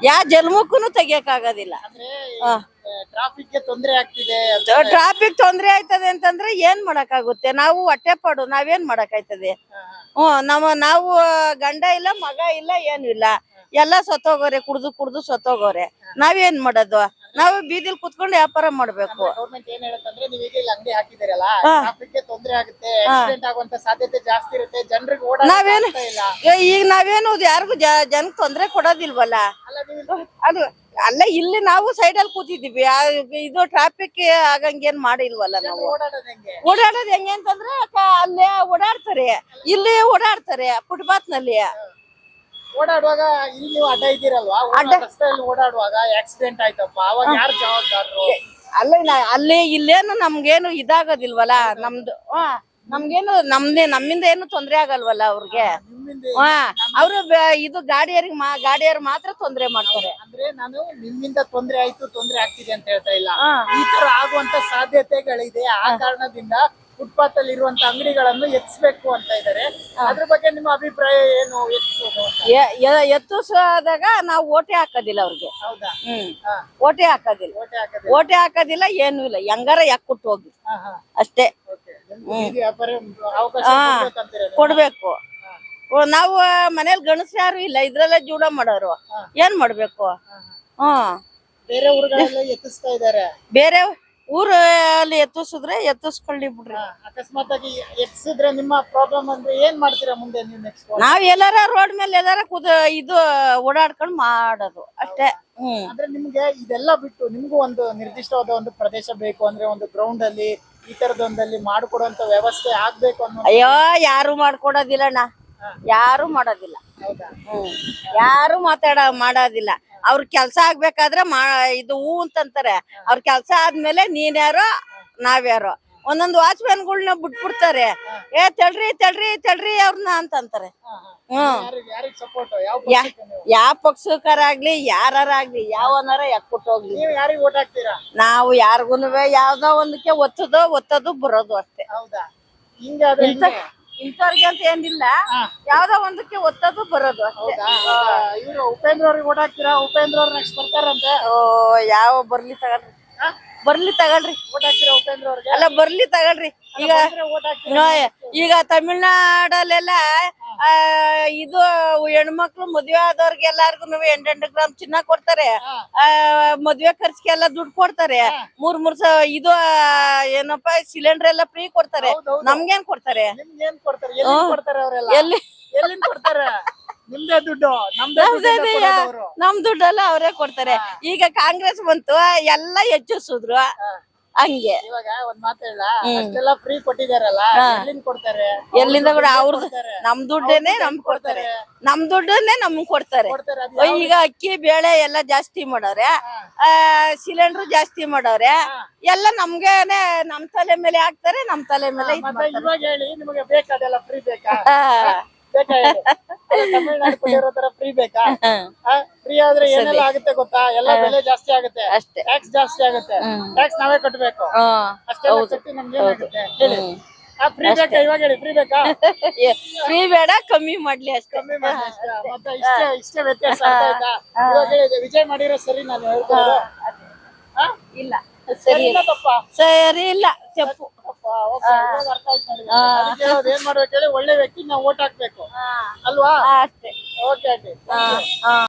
ಯಾವ ಜನ್ಮಕ್ಕೂ ತೆಗಿಯಕ್ಕಾಗೋದಿಲ್ಲ. ಟ್ರಾಫಿಕ್ ಗೆ ತೊಂದರೆ ಆಗ್ತಿದೆ. ಟ್ರಾಫಿಕ್ ತೊಂದ್ರೆ ಆಯ್ತದೆ ಅಂತಂದ್ರೆ ಏನ್ ಮಾಡಕ್ಕಾಗುತ್ತೆ? ನಾವು ಹೊಟ್ಟೆ ಪಾಡು, ನಾವೇನ್ ಮಾಡಕ್ಕಾಯ್ತದೆ? ನಾವು ಗಂಡ ಇಲ್ಲ, ಮಗ ಇಲ್ಲ, ಏನು ಇಲ್ಲ, ಎಲ್ಲ ಸತ್ತೋಗೋರೆ, ಕುಡ್ದು ಸತ್ತೋಗೋರೆ. ನಾವೇನ್ ಮಾಡೋದು? ನಾವು ಬೀದಿಲ್ ಕುತ್ಕೊಂಡು ವ್ಯಾಪಾರ ಮಾಡ್ಬೇಕು. ಗೌರ್ಮೆಂಟ್ ಏನ್ ಹೇಳುತ್ತಂದ್ರೆ ನೀವ್ ಈಗ ಇಲ್ಲಿ ಅಂಗಡಿ ಹಾಕಿದಿರಲ್ಲ, ಟ್ರಾಫಿಕ್ ಗೆ ತೊಂದರೆ ಆಗುತ್ತೆ, ಆಕ್ಸಿಡೆಂಟ್ ಆಗುವಂತ ಸಾಧ್ಯತೆ ಜಾಸ್ತಿ ಇರುತ್ತೆ, ಜನರಿಗೆ ನಾವೇನು ಈಗ ನಾವೇನು ಯಾರಿಗೂ ಜನಕ್ಕೆ ತೊಂದ್ರೆ ಕೊಡೋದಿಲ್ವಲ್ಲ. ಅದು ಅಲ್ಲ, ಇಲ್ಲಿ ನಾವು ಸೈಡ್ ಅಲ್ಲಿ ಕೂತಿದೀವಿ, ಇದು ಟ್ರಾಫಿಕ್ ಆಗಂಗೇನ್ ಮಾಡಿಲ್ವಲ್ಲ. ನಾವು ಓಡಾಡೋದ್ ಹೆಂಗೆ ಅಂತಂದ್ರೆ ಅಲ್ಲೇ ಓಡಾಡ್ತಾರೆ, ಇಲ್ಲಿ ಓಡಾಡ್ತಾರೆ ಫುಟ್ಪಾತ್ ನಲ್ಲಿ ಓಡಾಡುವಾಗ. ಇಲ್ಲಿ ನೀವು ಅಡ್ಡ ಇದ್ದೀರಲ್ವಾ, ರಸ್ತೆಯಲ್ಲಿ ಓಡಾಡುವಾಗ ಆಕ್ಸಿಡೆಂಟ್ ಆಯ್ತಪ್ಪ, ಅವಾಗ ಯಾರು ಜವಾಬ್ದಾರರು? ಅಲ್ಲಿ ಇಲ್ಲೇನು ನಮ್ಗೇನು ಇದಾಗೋದಿಲ್ವಲ್ಲ. ನಮ್ಗೇನು ನಮ್ಮಿಂದ ಏನು ತೊಂದ್ರೆ ಆಗಲ್ವಲ್ಲ ಅವ್ರಿಗೆ. ಅವ್ರು ಇದು ಗಾಡಿಯವ್ರಿಗೆ ಮಾತ್ರ ತೊಂದ್ರೆ ಮಾಡ್ತಾರೆ. ಅಂದ್ರೆ ನಾನು ನಿಮ್ಮಿಂದ ತೊಂದ್ರೆ ಆಯ್ತು, ತೊಂದ್ರೆ ಆಗ್ತಿದೆ ಅಂತ ಹೇಳ್ತಾ ಇಲ್ಲ. ಈ ತರ ಆಗುವಂತ ಸಾಧ್ಯತೆಗಳಿದೆ. ಆ ಕಾರಣದಿಂದ ಫುಟ್ಪಾತ್ ಅಲ್ಲಿ ಇರುವಂತ ಅಂಗಡಿಗಳನ್ನು ಎತ್ತಿಸ್ಬೇಕು ಅಂತ ಇದ್ದಾರೆ. ಅದ್ರ ಬಗ್ಗೆ ನಿಮ್ಮ ಅಭಿಪ್ರಾಯ ಏನು? ಎತ್ತಿಸೋದಾಗ ನಾವು ಓಟೆ ಹಾಕೋದಿಲ್ಲ ಅವ್ರಿಗೆ. ಹೌದಾ? ಓಟೆ ಹಾಕೋದಿಲ್ಲ, ಏನು ಇಲ್ಲ. ಹೆಂಗಾರ ಯಾಕುಟ್ಟು ಹೋಗಿ ಅಷ್ಟೇ. ಕೊಡ್ಬೇಕು. ನಾವು ಮನೇಲಿ ಗಣಸ ಯಾರು ಇಲ್ಲ, ಇದ್ರಲ್ಲೇ ಜೀವನ ಮಾಡೋರು, ಏನ್ ಮಾಡ್ಬೇಕು? ಬೇರೆ ಊರುಗಳೆಲ್ಲ ಎತ್ತಿಸ್ತಾ ಇದಾರೆ. ಬೇರೆ ಊರಲ್ಲಿ ಎತ್ತಿಸ್ಕೊಳ್ಳಿ ಬಿಡ್ರಿ. ಅಕಸ್ಮಾತ್ ಆಗಿ ಎತ್ತಿಸಿದ್ರೆ ನಿಮ್ಮ ಪ್ರಾಬ್ಲಮ್ ಅಂದ್ರೆ ಏನ್ ಮಾಡ್ತೀರಾ ಮುಂದೆ ನೀವು? ನೆಕ್ಸ್ಟ್ ನಾವ್ ಎಲ್ಲಾರ ರೋಡ್ ಮೇಲೆ ಎಲ್ಲಾರ ಇದು ಓಡಾಡ್ಕೊಂಡ್ ಮಾಡೋದು ಅಷ್ಟೇ. ಅಂದ್ರೆ ನಿಮ್ಗೆ ಇದೆಲ್ಲ ಬಿಟ್ಟು ನಿಮ್ಗೂ ಒಂದು ನಿರ್ದಿಷ್ಟವಾದ ಒಂದು ಪ್ರದೇಶ ಬೇಕು ಅಂದ್ರೆ ಒಂದು ಗ್ರೌಂಡ್ ಅಲ್ಲಿ ಈ ತರದೊಂದಲ್ಲಿ ಮಾಡ್ಕೊಡುವಂತ ವ್ಯವಸ್ಥೆ ಆಗ್ಬೇಕು ಅನ್ನೋ. ಅಯ್ಯೋ, ಯಾರು ಮಾಡ್ಕೊಡೋದಿಲ್ಲಣ್ಣ, ಯಾರು ಮಾಡೋದಿಲ್ಲ. ಯಾರು ಮಾಡೋದಿಲ್ಲ. ಅವ್ರ ಕೆಲ್ಸ ಆಗ್ಬೇಕಾದ್ರೆ ಇದು ಹೂ ಅಂತಂತಾರೆ. ಅವ್ರ ಕೆಲ್ಸ ಆದ್ಮೇಲೆ ನೀನ್ಯಾರೋ ನಾವ್ಯಾರೋ. ಒಂದೊಂದು ವಾಚ್ಮ್ಯಾನ್ಗಳ್ನ ಬಿಟ್ಬಿಡ್ತಾರೆ. ತಳ್ರಿ ಅವ್ರನ್ನ ಅಂತಂತಾರೆ. ಯಾವ ಪಕ್ಷಕರಾಗ್ಲಿ, ಯಾರಾಗ್ಲಿ, ಯಾವನಾರ ಯಾಕ್ಬಿಟ್ಟು ಹೋಗ್ಲಿ, ನಾವು ಯಾರಿಗೂನು ಯಾವ್ದೋ ಒಂದಕ್ಕೆ ಒತ್ತದು ಬರೋದು ಅಷ್ಟೇ. ಇಂಥವ್ರಿಗೆ ಅಂತ ಏನಿಲ್ಲ, ಯಾವ್ದೋ ಒಂದಕ್ಕೆ ಒತ್ತದು ಬರೋದು ಅಷ್ಟೇ. ಇವ್ರು ಉಪೇಂದ್ರ ಅವ್ರಿಗೆ ಓಟ್ ಹಾಕ್ತೀರಾ? ಉಪೇಂದ್ರ ಅವ್ರ ನೆಕ್ಸ್ಟ್ ಬರ್ತಾರಂತೆ. ಯಾವ ಬರ್ಲಿ ತಗೊಳ್ರಿ. ಓಟ್ ಹಾಕ್ತೀರಾ ಉಪೇಂದ್ರ ಅವ್ರಿಗೆ? ಅಲ್ಲ, ಬರ್ಲಿ ತಗೊಳ್ರಿ. ಈಗ ತಮಿಳ್ನಾಡಲ್ಲೆಲ್ಲ ಇದು ಹೆಣ್ಮಕ್ಳು ಮದ್ವೆ ಆದವ್ರಿಗೆ ಎಲ್ಲಾರ್ಗು 8 ಗ್ರಾಮ್ ಚಿನ್ನ ಕೊಡ್ತಾರೆ. ಮದ್ವೆ ಖರ್ಚಿಗೆಲ್ಲ ದುಡ್ಡು ಕೊಡ್ತಾರೆ. 3 ಇದು ಏನಪ್ಪಾ ಸಿಲಿಂಡರ್ ಎಲ್ಲ ಫ್ರೀ ಕೊಡ್ತಾರೆ. ನಮ್ಗೇನ್ ಕೊಡ್ತಾರೆ? ಎಲ್ಲಿಂದ ಕೊಡ್ತಾರೆ? ನಿಮ್ದೇ ದುಡ್ಡು, ನಮ್ ದುಡ್ಡೆಲ್ಲ ಅವರೇ ಕೊಡ್ತಾರೆ. ಈಗ ಕಾಂಗ್ರೆಸ್ ಬಂತು, ಎಲ್ಲ ಹೆಚ್ಚಿಸಿದ್ರು. ಹಂಗೆ ಇವಾಗ ಒಂದ್ ಮಾತು ಹೇಳ, ಅಷ್ಟೆಲ್ಲ ಫ್ರೀ ಕೊಟ್ಟಿದಾರಲ್ಲ, ಎಲ್ಲಿಂದ ಕೊಡ್ತಾರೆ? ಎಲ್ಲಿಂದ ಕೂಡ ಅವ್ರದ್ದು ನಮ್ ದುಡ್ಡೇನೆ ನಮ್ಗ್ ಕೊಡ್ತಾರೆ. ನಮ್ಗ್ ಕೊಡ್ತಾರೆ. ಈಗ ಅಕ್ಕಿ ಬೇಳೆ ಎಲ್ಲ ಜಾಸ್ತಿ ಮಾಡವ್ರೆ, ಸಿಲಿಂಡರ್ ಜಾಸ್ತಿ ಮಾಡವ್ರೆ. ಎಲ್ಲ ನಮ್ಗೇನೆ ನಮ್ ತಲೆ ಮೇಲೆ ಹಾಕ್ತಾರೆ, ನಮ್ ತಲೆ ಮೇಲೆ. ಇವಾಗ ಹೇಳಿ, ನಿಮಗೆ ಬೇಕಾದೆಲ್ಲ ಫ್ರೀ ಬೇಕಾ? ತಮಿಳ್ನಾಡು ಕೊಟ್ಟಿರೋ ತರ ಫ್ರೀ ಬೇಕಾ? ಫ್ರೀ ಆದ್ರೆ ಏನೆಲ್ಲ ಆಗುತ್ತೆ ಗೊತ್ತಾ? ಎಲ್ಲ ಬೆಲೆ ಜಾಸ್ತಿ ಆಗುತ್ತೆ, ಟ್ಯಾಕ್ಸ್ ಜಾಸ್ತಿ ಆಗುತ್ತೆ. ಟ್ಯಾಕ್ಸ್ ನಾವೇ ಕಟ್ಟಬೇಕು. ಅಷ್ಟೆಲ್ಲ ಕಟ್ಟಿ ನಮ್ಗೆ ಏನಾಗುತ್ತೆ ಹೇಳಿ? ಫ್ರೀ ಬೇಕಾ? ಇವಾಗ ಹೇಳಿ, ಫ್ರೀ ಬೇಕಾ? ಫ್ರೀ ಬೇಡ, ಕಮ್ಮಿ ಮಾಡ್ಲಿ ಅಷ್ಟೇ. ಕಮ್ಮಿ ಮಾಡಿ ಅಷ್ಟೇ. ಮತ್ತೆ ಇಷ್ಟೇ ವ್ಯತ್ಯಾಸ ಆಯ್ತಾ? ಇವಾಗ ಹೇಳಿ, ವಿಜಯ್ ಮಾಡಿರೋ ಸರಿ ನಾನು ಹೇಳ್ತಾರೆ ಇಲ್ಲ, ಸರಿ ಇಲ್ಲ, ತಪ್ಪು. ಏನ್ ಮಾಡ್ಬೇಕು ಹೇಳಿ? ಒಳ್ಳೆ ವ್ಯಕ್ತಿ ನಾವು ಓಟ್ ಹಾಕ್ಬೇಕು ಅಲ್ವಾ? ಅಷ್ಟೇ. ಓಕೆ.